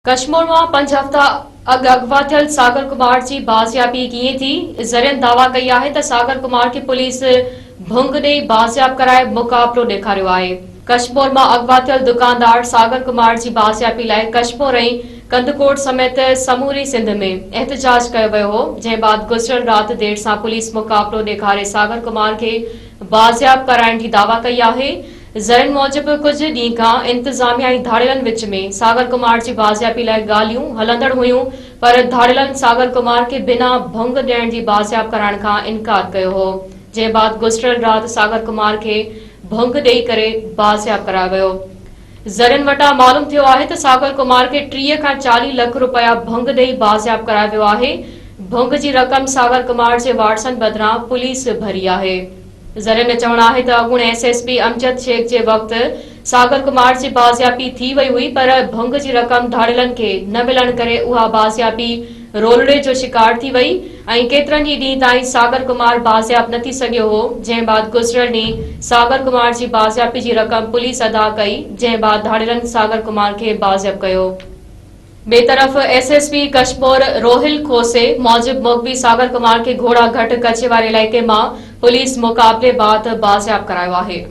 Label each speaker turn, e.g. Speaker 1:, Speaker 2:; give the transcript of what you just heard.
Speaker 1: कश्मीर में 5 हफ्ता अगवा थियल सागर कुमार की बाज़ियाबी कीअं थी। ज़रियन दावा कई है त सागर कुमार की पुलिस भुंग ॾेई बाज़ियाब कराए मुक़ाबलो ॾेखारियो आहे। कश्मीर में अगवा थियल दुकानदार सागर कुमार की बाज़ियाबी लाइ कश्मीर ऐं कंदकोट समेत समूरी सिंध में एहतजाज कयो वियो हो, जंहिं बाद गुज़िरियल रात देर से पुलिस मुक़ाबलो ॾेखारे सागर कुमार के बाज़ियाब कराइण की दावा कई है। ज़रियन मूजिब कुछ ॾींहं खां इंतजामिया ऐं धाड़ेलनि विच में सागर कुमार की बाज़ियाबी लाइ ॻाल्हियूं हलंदड़ हुयूं, पर धाड़ेलनि सागर कुमार के बिना भुंग ॾियण जी बाज़ियाब कराइण खां इनकार कयो हो, जंहिं बाद गुज़िरियल रात सागर कुमार के भुंग ॾेई करे बाज़ियाब करायो वियो। ज़रियन वटां मालूम थियो आहे त सागर कुमार के 30 खां 40 लख रुपया भुंग ॾेई बाज़ियाब करायो वियो आहे। भुंग जी रक़म सागर कुमार जे वारसनि बदिरां पुलिस भरी आहे। ज़रियन चवण है त अॻूणे एसएसपी अमजद शेख के वक्त सागर कुमार की बाज़ियाबी थी वही हुई, पर भुंग की रक़म धाड़ेलन के न मिलण करे उहा बाज़ियाबी रोलड़े जो शिकार थी वही ऐं केतरनि ई ॾींहं ताईं सागर कुमार बाज़ियाब न थी सघियो हो, जंहिं बाद गुज़िरियल ॾींहुं सागर कुमार की बाज़ियाबी की रक़म पुलिस अदा कई, जंहिं बाद धाड़ेलन सागर कुमार के बाज़ियाब कयो। बे तरफ़ एसएसपी कश्मीर रोहिल खोसे मौजिब मुखबी सागर कुमार के घोड़ा घट कच्चे वाले इलाइक़े में पुलिस मुक़ाबले बाद बाज़ियाब करायो आहे।